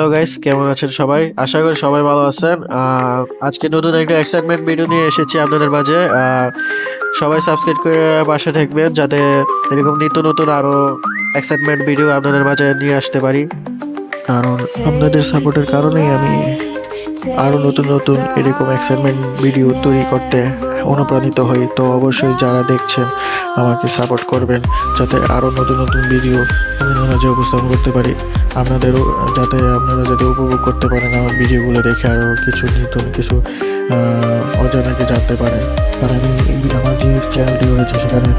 Hello guys, কেমন আছেন সবাই? আশা করি সবাই ভালো আছেন। আজকে নতুন একটা এক্সাইটমেন্ট ভিডিও নিয়ে এসেছি আপনাদের মাঝে। সবাই সাবস্ক্রাইব করে পাশে থাকবেন যাতে এরকম নিত্য নতুন আরো এক্সাইটমেন্ট ভিডিও আপনাদের মাঝে নিয়ে আসতে পারি। কারণ আপনাদের সাপোর্টের কারণেই আমি আরো নতুন নতুন এরকম এক্সাইটমেন্ট ভিডিও তৈরি করতে অনুপ্রাণিত হই। তো অবশ্যই যারা দেখছেন আমাকে সাপোর্ট করবেন যাতে আরো নতুন নতুন ভিডিও আপনাদের মাঝে উপস্থাপন করতে পারি। আপনারা যাতে উপভোগ করতে পারেন আমার ভিডিওগুলো দেখে, আরও কিছু নতুন কিছু অজানাকে জানতে পারেন। আর আমি আমার যে চ্যানেলটি রয়েছে সেখানে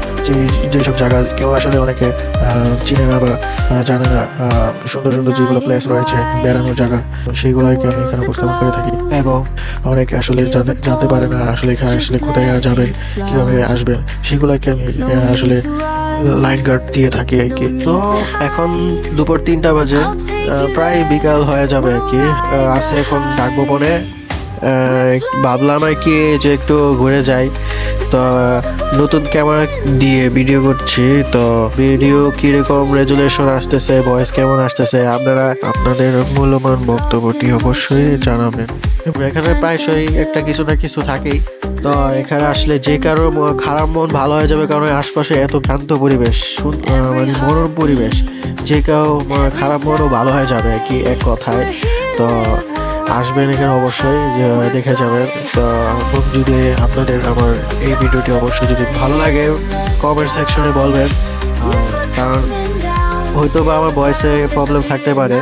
যেসব জায়গা কেউ আসলে অনেকে চিনে না বা জানে না, সুন্দর সুন্দর যেগুলো প্লেস রয়েছে বেড়ানোর জায়গা, সেইগুলোকে আমি এখানে উপস্থাপন করে থাকি। এবং অনেকে আসলে জানতে পারে না আসলে এখানে আসলে কোথায় যাবেন, কীভাবে আসবেন, সেগুলোকে আমি আসলে লাইন গার্ড দিয়ে থাকি আর কি। তো এখন দুপুর 3টা বাজে, প্রায় বিকাল হয়ে যাবে আর কি। আছে এখন ডাকভবনে, ভাবলাম আর কি যে একটু ঘুরে যাই। তো নতুন ক্যামেরা দিয়ে ভিডিও করছি, তো ভিডিও কিরকম রেজুলেশন আসতেছে, ভয়েস কেমন আসতেছে, আপনারা আপনাদের মূল্যবান বক্তব্যটি অবশ্যই জানাবেন। এখানে প্রায়শই একটা কিছু না কিছু থাকেই। তো এখানে আসলে যে কারোর খারাপ মন ভালো হয়ে যাবে, কারণ আশপাশে এত শান্ত পরিবেশ, মানে মনোরম পরিবেশ, যে কেউ খারাপ মনও ভালো হয়ে যাবে কি এক কথায়। তো আসবেন এখানে অবশ্যই, যে দেখে যাবেন। তো যদি আপনাদের আমার এই ভিডিওটি অবশ্যই যদি ভালো লাগে কমেন্ট সেকশনে বলবেন, কারণ হয়তো বা আমার ভয়েসে প্রবলেম থাকতে পারে।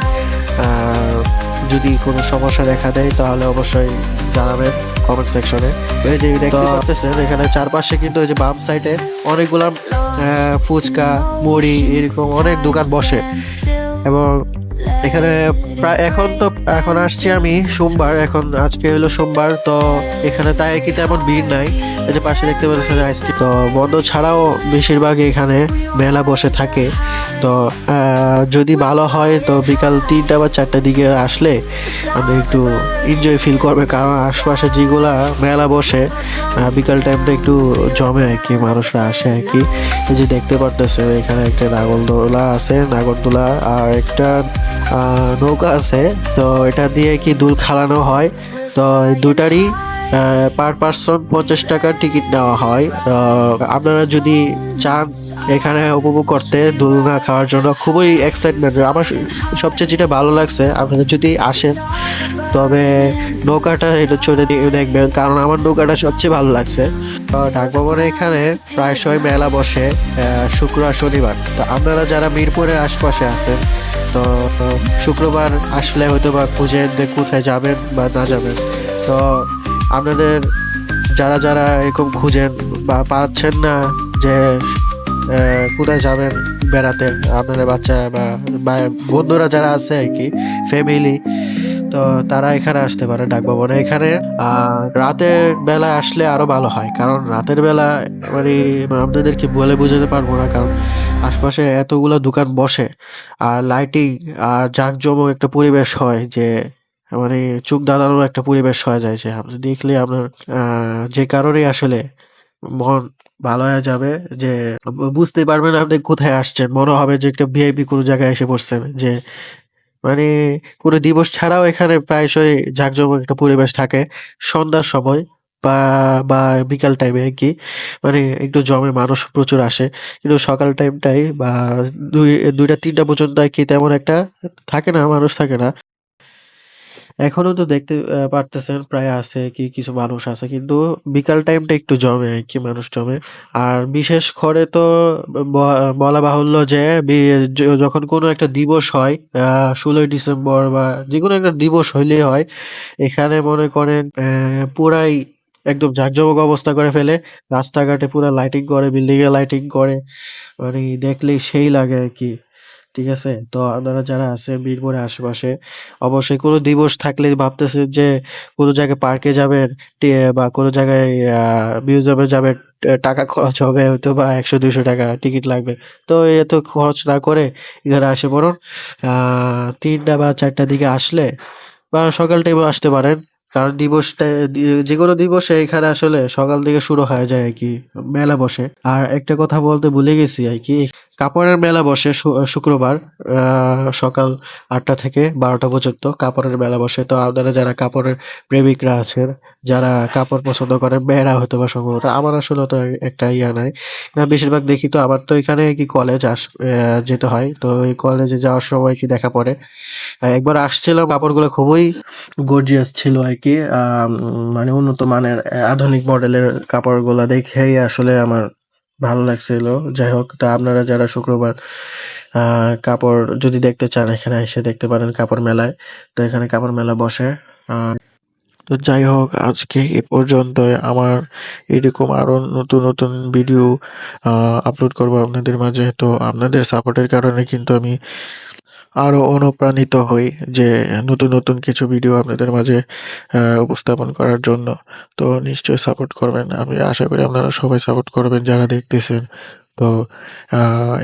যদি কোনো সমস্যা দেখা দেয় তাহলে অবশ্যই জানাবেন কমেন্ট সেকশনে। এই যে দেখতে পাচ্ছেন এখানে চারপাশে কিন্তু এই যে বাম সাইডে অনেকগুলা ফুচকা, মুড়ি এরকম অনেক দোকান বসে। এবং এখানে প্রায় এখন আসছি আমি সোমবার, আজকে হলো সোমবার। তো এখানে তাই কি তেমন ভিড় নাই। এই যে পাশে দেখতে পাচ্ছেন আইসক্রিম। তো বন্ধ ছাড়াও বেশিরভাগ এখানে মেলা বসে থাকে। তো যদি ভালো হয় তো বিকাল 3টা বা 4টার দিকে আসলে আমি একটু এনজয় ফিল করবে, কারণ আশপাশে যেগুলা মেলা বসে বিকাল টাইমটা একটু জমে আর কি, মানুষরা আসে আর কি। এই যে দেখতে পারতেছে এখানে একটা নাগরদোলা আছে, নাগরদোলা আর একটা নৌকা আছে। তো এটা দিয়ে কি দুল খেলানো হয়। তো এই দুটারই পার পার্সন 50 টাকার টিকিট নেওয়া হয়। আপনারা যদি চান এখানে উপভোগ করতে, দোলনা খাওয়ার জন্য খুবই এক্সাইটমেন্ট। আমার সবচেয়ে যেটা ভালো লাগছে, আপনারা যদি আসেন তবে নৌকাটা এটা চলে দিয়ে দেখবেন, কারণ আমার নৌকাটা সবচেয়ে ভালো লাগছে। ডাকভবনে এখানে প্রায়শই মেলা বসে শুক্র আর শনিবার। তো আপনারা যারা মিরপুরের আশপাশে আছেন, তো শুক্রবার আসলে হয়তো বা খুঁজে কোথায় যাবেন বা না যাবেন। তো আপনাদের যারা যারা এরকম খুঁজেন বা পাচ্ছেন না যে কোথায় যাবেন বেড়াতে, আপনাদের বাচ্চা বা বন্ধুরা যারা আছে আর কি, ফ্যামিলি, তো তারা এখানে আসতে পারে ডাকভবনে। এখানে রাতের বেলা আসলে আরো ভালো হয়, কারণ রাতের বেলা মানে আপনাদেরকে বলে বোঝাতে পারবো না, কারণ আশপাশে এতগুলো দোকান বসে আর লাইটিং আর জাঁকজমক একটা পরিবেশ হয়, যে মানে চোখ ধাঁধানোর একটা পরিবেশ হয়ে যায়, যে আপনি দেখলে আপনার যে কারণেই আসলে মন ভালো হয়ে যাবে, যে বুঝতেই পারবেন আপনি কোথায় আসছেন। মনে হবে যে একটা ভিআইপি কোনো জায়গায় এসে পড়ছেন, যে মানে কোনো দিবস ছাড়াও এখানে প্রায়শই জাঁকজমক একটা পরিবেশ থাকে সন্ধ্যার সময় বা বা বিকাল টাইমে কি, মানে একটু জমে, মানুষ প্রচুর আসে। কিন্তু সকাল টাইমটাই বা 2টা 3টা পর্যন্ত কি তেমন একটা থাকে না, মানুষ থাকে না। এখনো তো দেখতে পারতেছেন প্রায় আছে কি কিছু মানুষ আছে, কিন্তু বিকাল টাইমটা একটু জমে আর কি, মানুষ জমে। আর বিশেষ করে তো বলা বাহুল্য যে যখন কোনো একটা দিবস হয়, 16ই ডিসেম্বর বা যে কোনো একটা দিবস হইলেই হয়, এখানে মনে করেন পুরাই একদম জাঁকজমক অবস্থা করে ফেলে। রাস্তাঘাটে পুরা লাইটিং করে, বিল্ডিং এ লাইটিং করে, মানে দেখলেই সেই লাগে আর কি। ঠিক আছে? তো আপনারা যারা আছেন মিরপুরের আশেপাশে, অবশ্যই কোনো দিবস থাকলে ভাবতেছেন যে কোনো জায়গায় পার্কে যাবেন, বা কোনো জায়গায় মিউজিয়ামে যাবেন, টাকা খরচ হবে হয়তো বা 100-200 টাকা টিকিট লাগবে। তো এত খরচ না করে এখানে আসে পড়ুন। 3টা বা 4টার দিকে আসলে বা সকাল টাইমে আসতে পারেন। কারণ দিবসটা যেকোনো দিবসে এখানে আসলে সকাল থেকে শুরু হয়ে যায় আর কি মেলা বসে। আর একটা কথা বলতে ভুলে গেছি আর কি, কাপড়ের মেলা বসে শুক্রবার সকাল 8টা থেকে 12টা পর্যন্ত কাপড়ের মেলা বসে। তো আপনারা যারা কাপড়ের প্রেমিকরা আছেন, যারা কাপড় পছন্দ করেন, মেয়েরা হয়তো বা সম্ভবত, আমার আসলে তো একটা ইয়া নাই না, বেশিরভাগ দেখি তো আমার তো এখানে কি কলেজ যেতে হয়, তো এই কলেজে যাওয়ার সময় কি দেখা পড়ে। একবার আসছিলাম, কাপড়গুলো খুবই গর্জিয়াস ছিল আর কি, মানে উন্নত মানের আধুনিক মডেলের কাপড়গুলা দেখেই আসলে আমার ভালো লাগছিল। যাই হোক, তা আপনারা যারা শুক্রবার কাপড় যদি দেখতে চান, এখানে এসে দেখতে পারেন কাপড় মেলায়। তো এখানে কাপড় মেলা বসে। তো যাই হোক, আজকে এ পর্যন্তই। আমার এরকম আরো নতুন নতুন ভিডিও আপলোড করবো আপনাদের মাঝে। তো আপনাদের সাপোর্টের কারণে কিন্তু আমি আরো অনুপ্রাণিত হই যে নতুন নতুন কিছু ভিডিও আপনাদের মাঝে উপস্থাপন করার জন্য। তো নিশ্চয়ই সাপোর্ট করবেন, আমি আশা করি আপনারা সবাই সাপোর্ট করবেন যারা দেখতেছেন। তো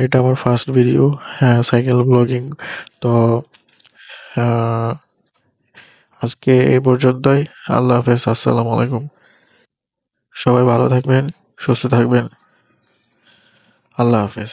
এটা আমার ফার্স্ট ভিডিও, হ্যাঁ, সাইকেল ব্লগিং। তো আহ, আজকে এই পর্যন্তই। আল্লাহ হাফেজ, আসসালামু আলাইকুম। সবাই ভালো থাকবেন, সুস্থ থাকবেন। আল্লাহ হাফেজ।